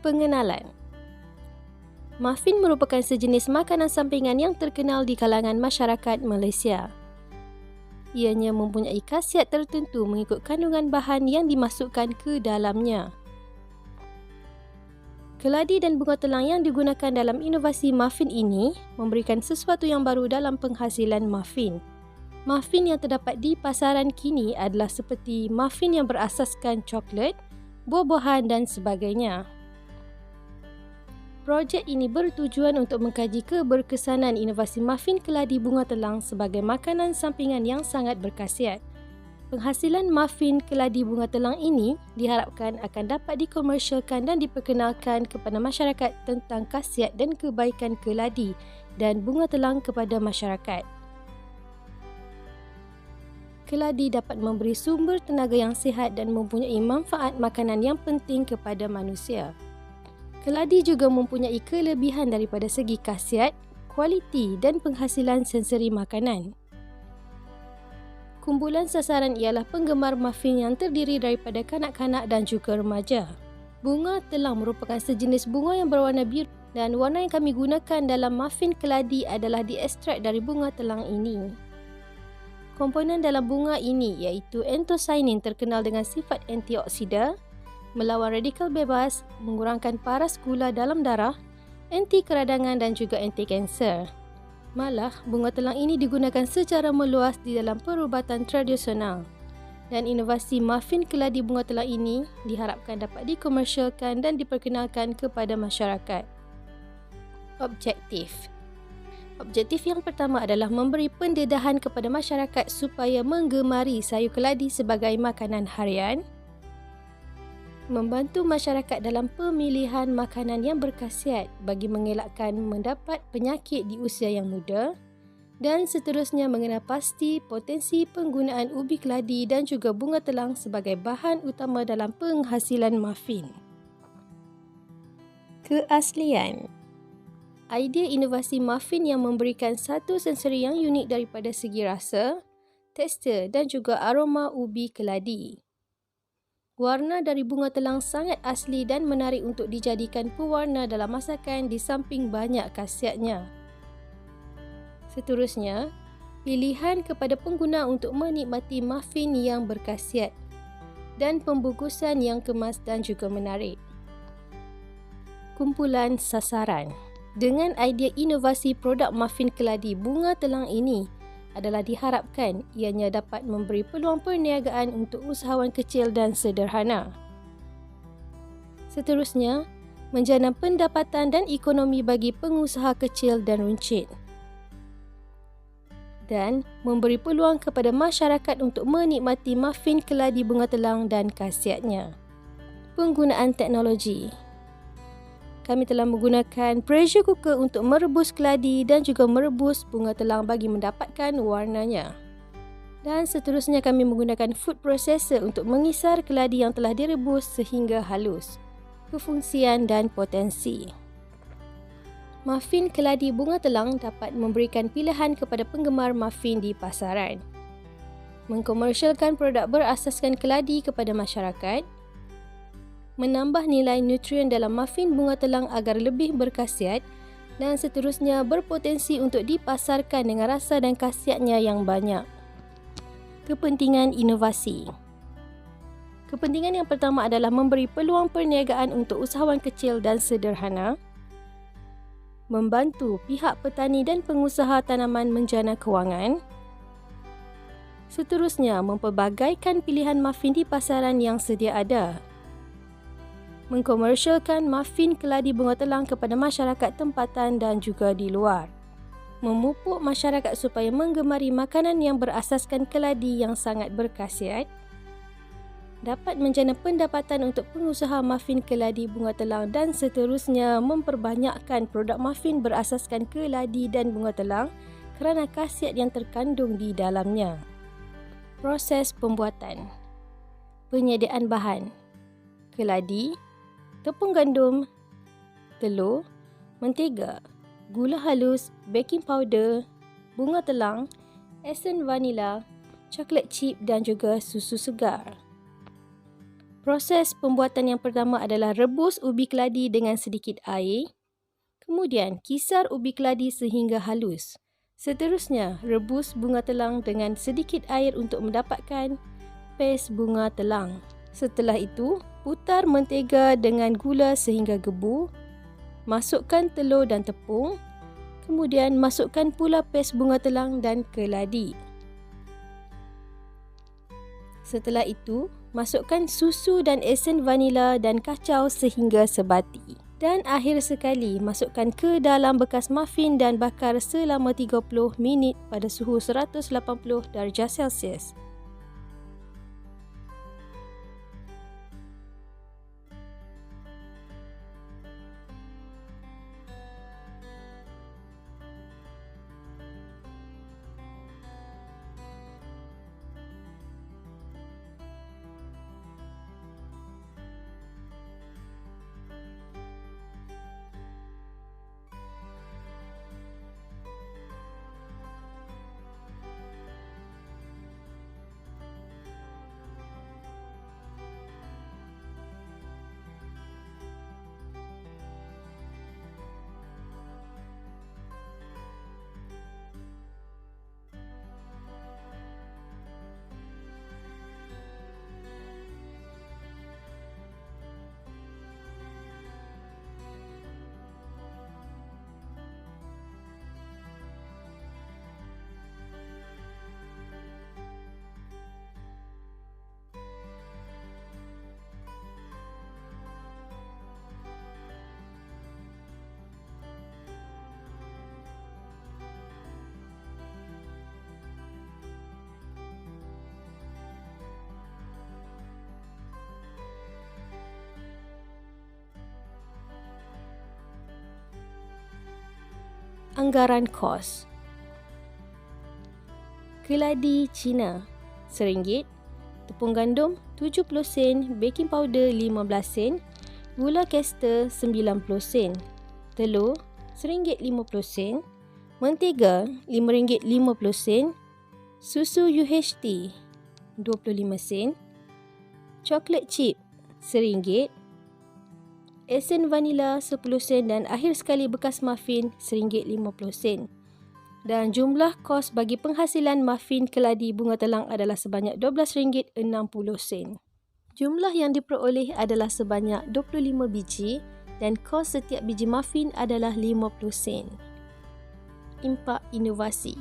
Pengenalan. Muffin merupakan sejenis makanan sampingan yang terkenal di kalangan masyarakat Malaysia. Ianya mempunyai khasiat tertentu mengikut kandungan bahan yang dimasukkan ke dalamnya. Keladi dan bunga telang yang digunakan dalam inovasi muffin ini memberikan sesuatu yang baru dalam penghasilan muffin. Muffin yang terdapat di pasaran kini adalah seperti muffin yang berasaskan coklat, buah-buahan dan sebagainya. Projek ini bertujuan untuk mengkaji keberkesanan inovasi muffin keladi bunga telang sebagai makanan sampingan yang sangat berkhasiat. Penghasilan muffin keladi bunga telang ini diharapkan akan dapat dikomersialkan dan diperkenalkan kepada masyarakat tentang khasiat dan kebaikan keladi dan bunga telang kepada masyarakat. Keladi dapat memberi sumber tenaga yang sihat dan mempunyai manfaat makanan yang penting kepada manusia. Keladi juga mempunyai kelebihan daripada segi khasiat, kualiti dan penghasilan sensori makanan. Kumpulan sasaran ialah penggemar muffin yang terdiri daripada kanak-kanak dan juga remaja. Bunga telang merupakan sejenis bunga yang berwarna biru dan warna yang kami gunakan dalam muffin keladi adalah diekstrak dari bunga telang ini. Komponen dalam bunga ini iaitu anthocyanin terkenal dengan sifat antioksida, melawan radikal bebas, mengurangkan paras gula dalam darah, anti keradangan dan juga anti kanser. Malah, bunga telang ini digunakan secara meluas di dalam perubatan tradisional. Dan inovasi muffin keladi bunga telang ini diharapkan dapat dikomersialkan dan diperkenalkan kepada masyarakat. Objektif. Objektif yang pertama adalah memberi pendedahan kepada masyarakat supaya menggemari sayur keladi sebagai makanan harian, membantu masyarakat dalam pemilihan makanan yang berkhasiat bagi mengelakkan mendapat penyakit di usia yang muda dan seterusnya mengenal pasti potensi penggunaan ubi keladi dan juga bunga telang sebagai bahan utama dalam penghasilan muffin. Keaslian. Idea inovasi muffin yang memberikan satu sensori yang unik daripada segi rasa, tekstur dan juga aroma ubi keladi. Warna dari bunga telang sangat asli dan menarik untuk dijadikan pewarna dalam masakan di samping banyak khasiatnya. Seterusnya, pilihan kepada pengguna untuk menikmati muffin yang berkhasiat dan pembungkusan yang kemas dan juga menarik. Kumpulan sasaran. Dengan idea inovasi produk muffin keladi bunga telang ini adalah diharapkan ianya dapat memberi peluang perniagaan untuk usahawan kecil dan sederhana. Seterusnya, menjana pendapatan dan ekonomi bagi pengusaha kecil dan runcit. Dan memberi peluang kepada masyarakat untuk menikmati muffin keladi bunga telang dan khasiatnya. Penggunaan teknologi. Kami telah menggunakan pressure cooker untuk merebus keladi dan juga merebus bunga telang bagi mendapatkan warnanya. Dan seterusnya kami menggunakan food processor untuk mengisar keladi yang telah direbus sehingga halus. Kefungsian dan potensi. Muffin keladi bunga telang dapat memberikan pilihan kepada penggemar muffin di pasaran. Mengkomersialkan produk berasaskan keladi kepada masyarakat. Menambah nilai nutrien dalam muffin bunga telang agar lebih berkhasiat dan seterusnya berpotensi untuk dipasarkan dengan rasa dan khasiatnya yang banyak. Kepentingan inovasi. Kepentingan yang pertama adalah memberi peluang perniagaan untuk usahawan kecil dan sederhana, membantu pihak petani dan pengusaha tanaman menjana kewangan, seterusnya mempelbagaikan pilihan muffin di pasaran yang sedia ada, mengkomersialkan muffin keladi bunga telang kepada masyarakat tempatan dan juga di luar. Memupuk masyarakat supaya menggemari makanan yang berasaskan keladi yang sangat berkhasiat. Dapat menjana pendapatan untuk pengusaha muffin keladi bunga telang dan seterusnya memperbanyakkan produk muffin berasaskan keladi dan bunga telang kerana khasiat yang terkandung di dalamnya. Proses pembuatan. Penyediaan bahan. Keladi, tepung gandum, telur, mentega, gula halus, baking powder, bunga telang, esen vanila, coklat chip dan juga susu segar. Proses pembuatan yang pertama adalah rebus ubi keladi dengan sedikit air. Kemudian, kisar ubi keladi sehingga halus. Seterusnya, rebus bunga telang dengan sedikit air untuk mendapatkan pes bunga telang. Setelah itu, putar mentega dengan gula sehingga gebu. Masukkan telur dan tepung. Kemudian, masukkan pula pes bunga telang dan keladi. Setelah itu, masukkan susu dan esen vanila dan kacau sehingga sebati. Dan akhir sekali, masukkan ke dalam bekas muffin dan bakar selama 30 minit pada suhu 180 darjah Celsius. Anggaran kos. Keladi Cina RM1, tepung gandum 70 sen, baking powder 15 sen, gula Kester 90 sen, telur RM1.50, mentega RM5.50, susu UHT 25 sen, coklat chip RM1, esen vanila 10 sen dan akhir sekali bekas muffin RM1.50. Dan jumlah kos bagi penghasilan muffin keladi bunga telang adalah sebanyak RM12.60. Jumlah yang diperoleh adalah sebanyak 25 biji dan kos setiap biji muffin adalah 50 sen. Impak inovasi.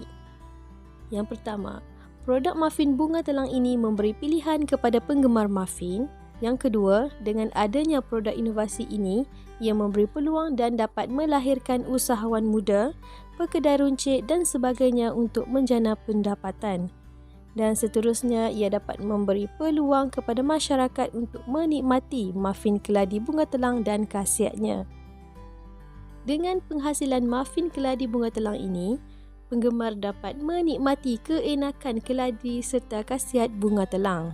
Yang pertama, produk muffin bunga telang ini memberi pilihan kepada penggemar muffin. Yang kedua, dengan adanya produk inovasi ini, ia memberi peluang dan dapat melahirkan usahawan muda, pekedai runcit dan sebagainya untuk menjana pendapatan. Dan seterusnya, ia dapat memberi peluang kepada masyarakat untuk menikmati muffin keladi bunga telang dan khasiatnya. Dengan penghasilan muffin keladi bunga telang ini, penggemar dapat menikmati keenakan keladi serta khasiat bunga telang.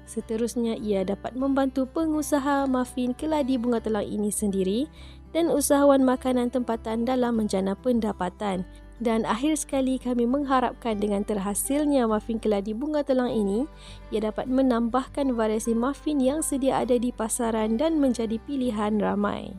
Seterusnya, ia dapat membantu pengusaha muffin keladi bunga telang ini sendiri dan usahawan makanan tempatan dalam menjana pendapatan. Dan akhir sekali, kami mengharapkan dengan terhasilnya muffin keladi bunga telang ini, ia dapat menambahkan variasi muffin yang sedia ada di pasaran dan menjadi pilihan ramai.